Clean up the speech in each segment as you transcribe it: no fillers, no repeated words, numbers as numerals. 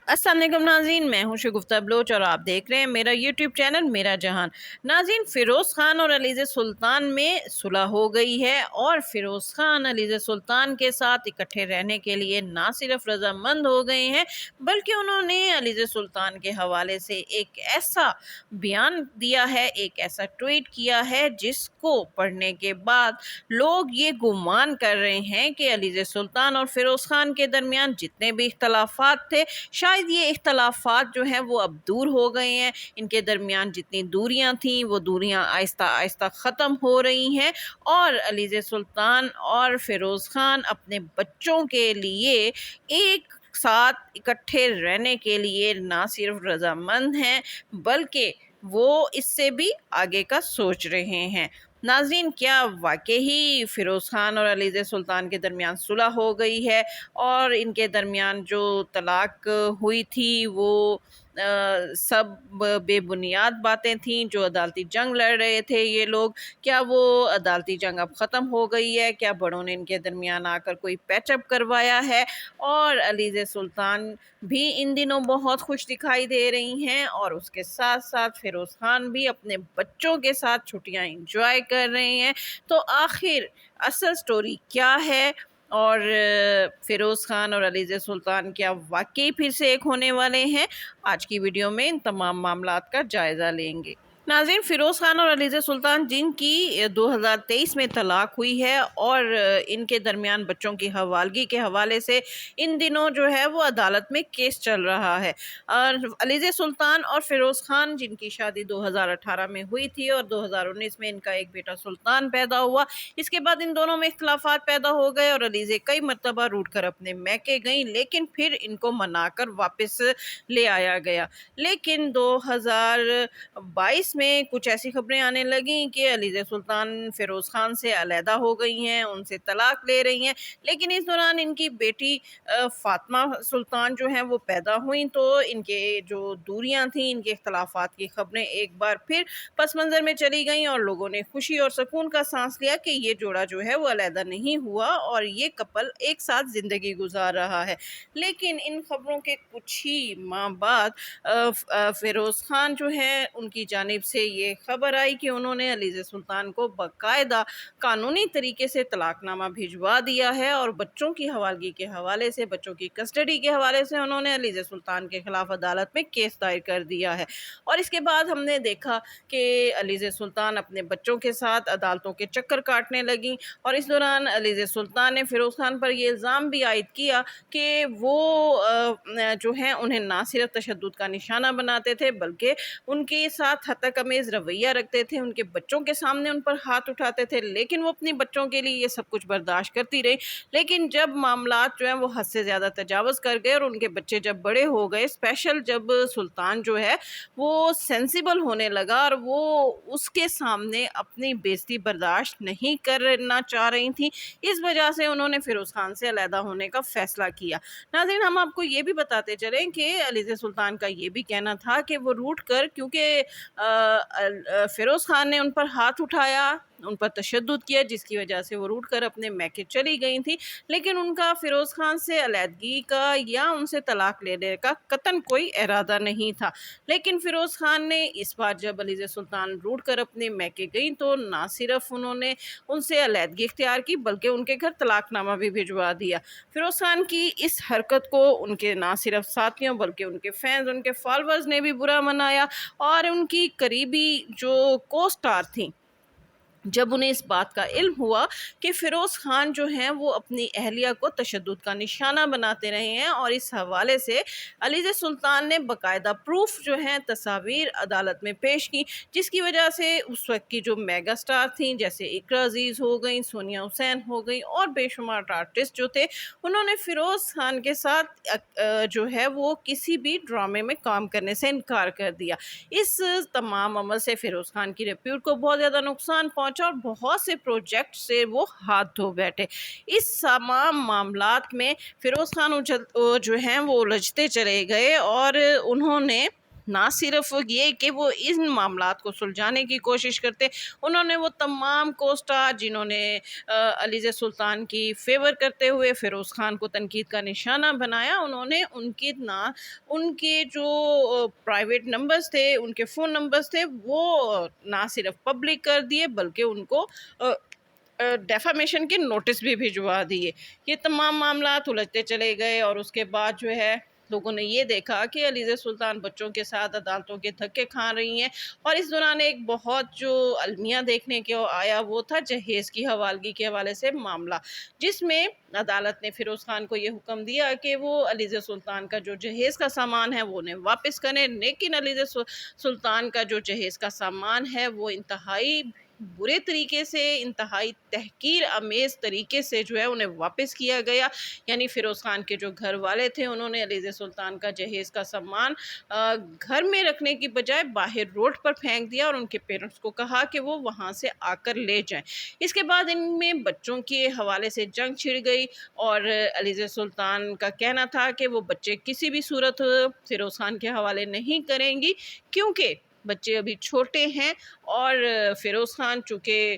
السلام علیکم ناظرین، میں ہوں شگفتہ بلوچ اور آپ دیکھ رہے ہیں میرا یوٹیوب چینل میرا جہان۔ ناظرین، فیروز خان اور علیزہ سلطان میں صلح ہو گئی ہے اور فیروز خان علیزہ سلطان کے ساتھ اکٹھے رہنے کے لیے نہ صرف رضامند ہو گئے ہیں بلکہ انہوں نے علیزہ سلطان کے حوالے سے ایک ایسا بیان دیا ہے، ایک ایسا ٹویٹ کیا ہے جس کو پڑھنے کے بعد لوگ یہ گمان کر رہے ہیں کہ علیزہ سلطان اور فیروز خان کے درمیان جتنے بھی اختلافات تھے شاید یہ اختلافات جو ہیں وہ اب دور ہو گئے ہیں۔ ان کے درمیان جتنی دوریاں تھیں وہ دوریاں آہستہ آہستہ ختم ہو رہی ہیں اور علیزہ سلطان اور فیروز خان اپنے بچوں کے لیے ایک ساتھ اکٹھے رہنے کے لیے نہ صرف رضامند ہیں بلکہ وہ اس سے بھی آگے کا سوچ رہے ہیں۔ ناظرین، کیا واقعی فیروز خان اور علیزہ سلطان کے درمیان صلح ہو گئی ہے اور ان کے درمیان جو طلاق ہوئی تھی وہ سب بے بنیاد باتیں تھیں؟ جو عدالتی جنگ لڑ رہے تھے یہ لوگ، کیا وہ عدالتی جنگ اب ختم ہو گئی ہے؟ کیا بڑوں نے ان کے درمیان آ کر کوئی پیچ اپ کروایا ہے؟ اور علیزہ سلطان بھی ان دنوں بہت خوش دکھائی دے رہی ہیں اور اس کے ساتھ ساتھ فیروز خان بھی اپنے بچوں کے ساتھ چھٹیاں انجوائے کر رہے ہیں۔ تو آخر اصل سٹوری کیا ہے اور فیروز خان اور علیزہ سلطان کیا واقعی پھر سے ایک ہونے والے ہیں؟ آج کی ویڈیو میں ان تمام معاملات کا جائزہ لیں گے۔ ناظرین، فیروز خان اور علیزہ سلطان جن کی 2023 میں طلاق ہوئی ہے اور ان کے درمیان بچوں کی حوالگی کے حوالے سے ان دنوں جو ہے وہ عدالت میں کیس چل رہا ہے۔ اور علیزہ سلطان اور فیروز خان جن کی شادی 2018 میں ہوئی تھی اور 2019 میں ان کا ایک بیٹا سلطان پیدا ہوا، اس کے بعد ان دونوں میں اختلافات پیدا ہو گئے اور علیزہ کئی مرتبہ روٹ کر اپنے میکے گئیں لیکن پھر ان کو منا کر واپس لے آیا گیا۔ لیکن 2022 میں کچھ ایسی خبریں آنے لگیں کہ علیزہ سلطان فیروز خان سے علیحدہ ہو گئی ہیں، ان سے طلاق لے رہی ہیں، لیکن اس دوران ان کی بیٹی فاطمہ سلطان جو ہیں وہ پیدا ہوئیں تو ان کے جو دوریاں تھیں، ان کے اختلافات کی خبریں ایک بار پھر پس منظر میں چلی گئیں اور لوگوں نے خوشی اور سکون کا سانس لیا کہ یہ جوڑا جو ہے وہ علیحدہ نہیں ہوا اور یہ کپل ایک ساتھ زندگی گزار رہا ہے۔ لیکن ان خبروں کے کچھ ہی ماہ بعد فیروز خان جو ہیں ان کی جانب سے یہ خبر آئی کہ انہوں نے علیزہ سلطان کو باقاعدہ قانونی طریقے سے طلاق نامہ بھجوا دیا ہے اور بچوں کی حوالگی کے حوالے سے، بچوں کی کسٹڈی کے حوالے سے انہوں نے علیزہ سلطان کے خلاف عدالت میں کیس دائر کر دیا ہے۔ اور اس کے بعد ہم نے دیکھا کہ علیزہ سلطان اپنے بچوں کے ساتھ عدالتوں کے چکر کاٹنے لگیں اور اس دوران علیزہ سلطان نے فیروز خان پر یہ الزام بھی عائد کیا کہ وہ جو ہیں انہیں نہ صرف تشدد کا نشانہ بناتے تھے بلکہ ان کے ساتھ حد امیز رویہ رکھتے تھے، ان کے بچوں کے سامنے ان پر ہاتھ اٹھاتے تھے لیکن وہ اپنی بچوں کے لیے یہ سب کچھ برداشت کرتی رہی۔ لیکن جب معاملات جو ہیں وہ حد سے زیادہ تجاوز کر گئے اور ان کے بچے جب بڑے ہو گئے، اسپیشل جب سلطان جو ہے وہ سینسیبل ہونے لگا اور وہ اس کے سامنے اپنی بےزتی برداشت نہیں کرنا چاہ رہی تھیں، اس وجہ سے انہوں نے فیروز خان سے علیحدہ ہونے کا فیصلہ کیا۔ ناظرین، ہم آپ کو یہ بھی بتاتے چلیں کہ علیزہ سلطان کا یہ بھی کہنا تھا کہ وہ روٹ کر، کیونکہ فیروز خان نے ان پر ہاتھ اٹھایا، ان پر تشدد کیا جس کی وجہ سے وہ روٹ کر اپنے میکے چلی گئی تھی، لیکن ان کا فیروز خان سے علیحدگی کا یا ان سے طلاق لینے کا قطعاً کوئی ارادہ نہیں تھا۔ لیکن فیروز خان نے اس بار جب علیزہ سلطان روٹ کر اپنے میکے گئیں تو نہ صرف انہوں نے ان سے علیحدگی اختیار کی بلکہ ان کے گھر طلاق نامہ بھی بھجوا دیا۔ فیروز خان کی اس حرکت کو ان کے نہ صرف ساتھیوں بلکہ ان کے فینز، ان کے فالوورز نے بھی برا منایا اور ان کی قریبی جو کو سٹار تھیں، جب انہیں اس بات کا علم ہوا کہ فیروز خان جو ہیں وہ اپنی اہلیہ کو تشدد کا نشانہ بناتے رہے ہیں اور اس حوالے سے علیزہ سلطان نے باقاعدہ پروف جو ہیں، تصاویر عدالت میں پیش کی، جس کی وجہ سے اس وقت کی جو میگا سٹار تھیں جیسے اقرا عزیز ہو گئیں، سونیا حسین ہو گئیں اور بے شمار آرٹسٹ جو تھے، انہوں نے فیروز خان کے ساتھ جو ہے وہ کسی بھی ڈرامے میں کام کرنے سے انکار کر دیا۔ اس تمام عمل سے فیروز خان کی ریپیوٹ کو بہت زیادہ نقصان پہنچا اور بہت سے پروجیکٹ سے وہ ہاتھ دھو بیٹھے۔ اس تمام معاملات میں فیروز خان جو ہیں وہ الجھتے چلے گئے اور انہوں نے نہ صرف یہ کہ وہ ان معاملات کو سلجھانے کی کوشش کرتے، انہوں نے وہ تمام کوسٹار جنہوں نے علیزِ سلطان کی فیور کرتے ہوئے فیروز خان کو تنقید کا نشانہ بنایا، انہوں نے ان کے جو پرائیویٹ نمبرز تھے، ان کے فون نمبرز تھے، وہ نہ صرف پبلک کر دیے بلکہ ان کو ڈیفامیشن کے نوٹس بھی بھجوا دیے۔ یہ تمام معاملات الجھتے چلے گئے اور اس کے بعد جو ہے لوگوں نے یہ دیکھا کہ علیزِ سلطان بچوں کے ساتھ عدالتوں کے دھکے کھا رہی ہیں، اور اس دوران ایک بہت جو المیہ دیکھنے کو آیا وہ تھا جہیز کی حوالگی کے حوالے سے معاملہ، جس میں عدالت نے فیروز خان کو یہ حکم دیا کہ وہ علیزِ سلطان کا جو جہیز کا سامان ہے وہ انہیں واپس کریں، لیکن علیزِ سلطان کا جو جہیز کا سامان ہے وہ انتہائی برے طریقے سے، انتہائی تحقیر آمیز طریقے سے جو ہے انہیں واپس کیا گیا۔ یعنی فیروز خان کے جو گھر والے تھے انہوں نے علیزِ سلطان کا جہیز کا سامان گھر میں رکھنے کی بجائے باہر روڈ پر پھینک دیا اور ان کے پیرنٹس کو کہا کہ وہ وہاں سے آ کر لے جائیں۔ اس کے بعد ان میں بچوں کے حوالے سے جنگ چھڑ گئی، اور علیزِ سلطان کا کہنا تھا کہ وہ بچے کسی بھی صورت فیروز خان کے حوالے نہیں کریں گی، کیونکہ بچے ابھی چھوٹے ہیں، اور فیروز خان چونکہ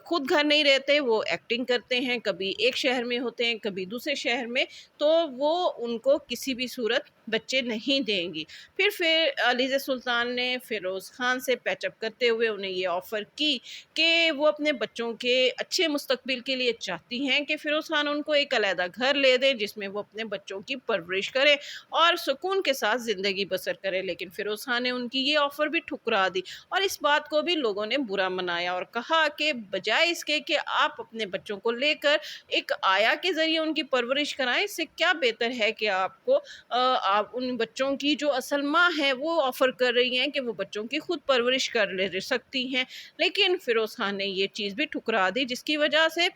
خود گھر نہیں رہتے، وہ ایکٹنگ کرتے ہیں، کبھی ایک شہر میں ہوتے ہیں کبھی دوسرے شہر میں، تو وہ ان کو کسی بھی صورت بچے نہیں دیں گی۔ پھر علیزِ سلطان نے فیروز خان سے پیچ اپ کرتے ہوئے انہیں یہ آفر کی کہ وہ اپنے بچوں کے اچھے مستقبل کے لیے چاہتی ہیں کہ فیروز خان ان کو ایک علیحدہ گھر لے دیں جس میں وہ اپنے بچوں کی پرورش کریں اور سکون کے ساتھ زندگی بسر کرے، لیکن فیروز خان نے ان کی یہ آفر بھی ٹھکرا دی، اور اس بات کو بھی لوگوں نے برا منایا اور کہا کہ بجائے اس کے کہ آپ اپنے بچوں کو لے کر ایک آیا کے ذریعے ان کی پرورش کرائیں، اس سے کیا بہتر ہے کہ آپ ان بچوں کی جو اصل ماں ہے وہ آفر کر رہی ہیں کہ وہ بچوں کی خود پرورش کر لے سکتی ہیں۔ لیکن فیروز خان نے یہ چیز بھی ٹھکرا دی، جس کی وجہ سے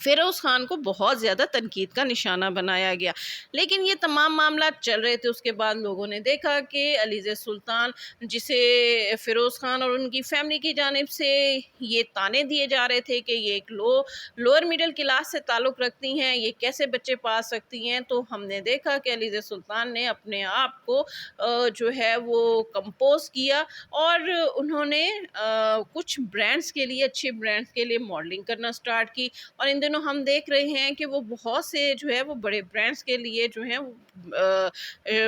فیروز خان کو بہت زیادہ تنقید کا نشانہ بنایا گیا۔ لیکن یہ تمام معاملات چل رہے تھے، اس کے بعد لوگوں نے دیکھا کہ علیزِ سلطان، جسے فیروز خان اور ان کی فیملی کی جانب سے یہ طعنے دیے جا رہے تھے کہ یہ ایک لوئر مڈل کلاس سے تعلق رکھتی ہیں، یہ کیسے بچے پا سکتی ہیں، تو ہم نے دیکھا کہ علیزِ سلطان نے اپنے آپ کو جو ہے وہ کمپوز کیا، اور انہوں نے کچھ برانڈز کے لیے، اچھے برانڈز کے لیے ماڈلنگ کرنا سٹارٹ کی، اور ان دنوں ہم دیکھ رہے ہیں کہ وہ بہت سے جو ہے وہ بڑے برانڈز کے لیے جو ہیں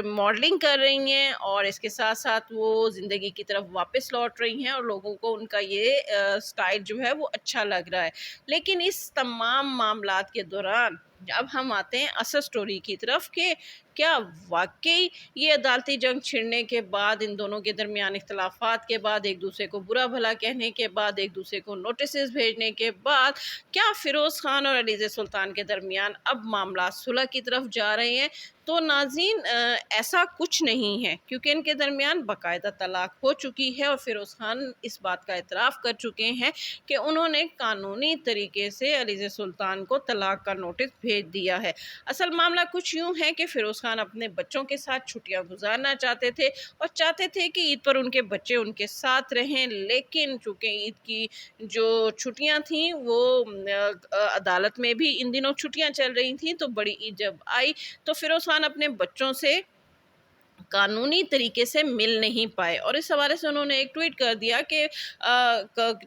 ماڈلنگ کر رہی ہیں، اور اس کے ساتھ ساتھ وہ زندگی کی طرف واپس لوٹ رہی ہیں، اور لوگوں کو ان کا یہ سٹائل جو ہے وہ اچھا لگ رہا ہے۔ لیکن اس تمام معاملات کے دوران اب ہم آتے ہیں اصل سٹوری کی طرف کہ کیا واقعی یہ عدالتی جنگ چھڑنے کے بعد، ان دونوں کے درمیان اختلافات کے بعد، ایک دوسرے کو برا بھلا کہنے کے بعد، ایک دوسرے کو نوٹسز بھیجنے کے بعد، کیا فیروز خان اور علیزِ سلطان کے درمیان اب معاملات صلح کی طرف جا رہے ہیں؟ تو ناظرین، ایسا کچھ نہیں ہے، کیونکہ ان کے درمیان باقاعدہ طلاق ہو چکی ہے، اور فیروز خان اس بات کا اعتراف کر چکے ہیں کہ انہوں نے قانونی طریقے سے علیزِ سلطان کو طلاق کا نوٹس بھیج دیا ہے۔ اصل معاملہ کچھ یوں ہے کہ فیروز خان اپنے بچوں کے ساتھ چھٹیاں گزارنا چاہتے تھے، اور چاہتے تھے کہ عید پر ان کے بچے ان کے ساتھ رہیں، لیکن چونکہ عید کی جو چھٹیاں تھیں وہ عدالت میں بھی ان دنوں چھٹیاں چل رہی تھیں، تو بڑی عید جب آئی تو فیروز خان اپنے بچوں سے قانونی طریقے سے مل نہیں پائے، اور اس حوالے سے انہوں نے ایک ٹویٹ کر دیا کہ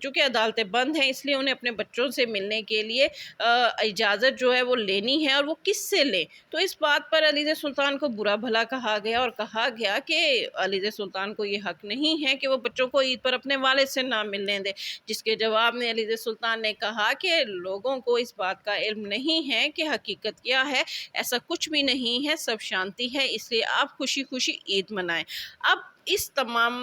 چونکہ عدالتیں بند ہیں اس لیے انہیں اپنے بچوں سے ملنے کے لیے اجازت جو ہے وہ لینی ہے، اور وہ کس سے لیں؟ تو اس بات پر علیزِ سلطان کو برا بھلا کہا گیا، اور کہا گیا کہ علیزِ سلطان کو یہ حق نہیں ہے کہ وہ بچوں کو عید پر اپنے والد سے نہ ملنے دے، جس کے جواب میں علیزِ سلطان نے کہا کہ لوگوں کو اس بات کا علم نہیں ہے کہ حقیقت کیا ہے، ایسا کچھ بھی نہیں ہے، سب شانتی ہے، اس لیے آپ خوشی خوشی عید منائیں۔ اب اس تمام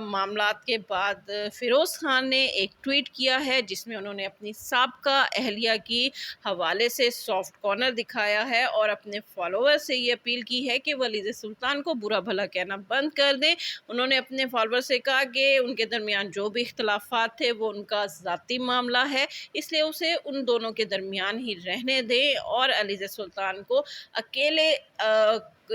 معاملات کے بعد فیروز خان نے ایک ٹویٹ کیا ہے جس میں انہوں نے اپنی سابقہ اہلیہ کی حوالے سے سافٹ کارنر دکھایا ہے، اور اپنے فالوور سے یہ اپیل کی ہے کہ وہ علیزِ سلطان کو برا بھلا کہنا بند کر دیں۔ انہوں نے اپنے فالوور سے کہا کہ ان کے درمیان جو بھی اختلافات تھے وہ ان کا ذاتی معاملہ ہے، اس لیے اسے ان دونوں کے درمیان ہی رہنے دیں، اور علیزِ سلطان کو اکیلے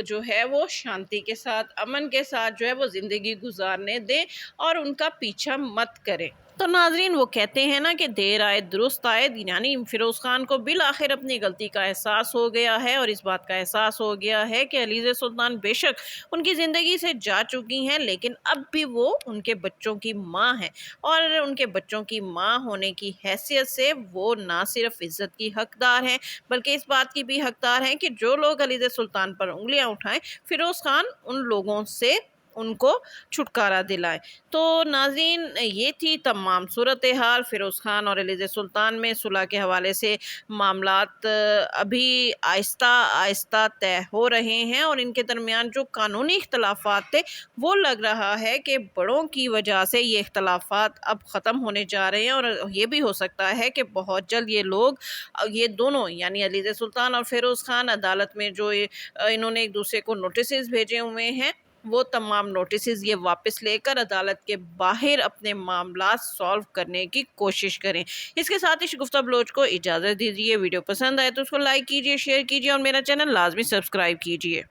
جو ہے وہ شانتی کے ساتھ، امن کے ساتھ جو ہے وہ زندگی گزارنے دیں، اور ان کا پیچھا مت کریں۔ تو ناظرین وہ کہتے ہیں نا کہ دیر آئے درست آئے، یعنی فیروز خان کو بالآخر اپنی غلطی کا احساس ہو گیا ہے، اور اس بات کا احساس ہو گیا ہے کہ علیزہ سلطان بے شک ان کی زندگی سے جا چکی ہیں، لیکن اب بھی وہ ان کے بچوں کی ماں ہیں، اور ان کے بچوں کی ماں ہونے کی حیثیت سے وہ نہ صرف عزت کی حقدار ہیں بلکہ اس بات کی بھی حقدار ہیں کہ جو لوگ علیزہ سلطان پر انگلیاں اٹھائیں، فیروز خان ان لوگوں سے ان کو چھٹکارا دلائیں۔ تو ناظرین یہ تھی تمام صورتحال فیروز خان اور علیزہ سلطان میں صلح کے حوالے سے معاملات ابھی آہستہ آہستہ طے ہو رہے ہیں، اور ان کے درمیان جو قانونی اختلافات تھے وہ لگ رہا ہے کہ بڑوں کی وجہ سے یہ اختلافات اب ختم ہونے جا رہے ہیں، اور یہ بھی ہو سکتا ہے کہ بہت جلد یہ لوگ یہ دونوں یعنی علیزہ سلطان اور فیروز خان عدالت میں جو انہوں نے ایک دوسرے کو نوٹسز بھیجے ہوئے ہیں وہ تمام نوٹسز یہ واپس لے کر عدالت کے باہر اپنے معاملات سالو کرنے کی کوشش کریں۔ اس کے ساتھ ہی شگفتہ بلوچ کو اجازت دیجیے۔ ویڈیو پسند آئے تو اس کو لائک کیجیے، شیئر کیجیے اور میرا چینل لازمی سبسکرائب کیجیے۔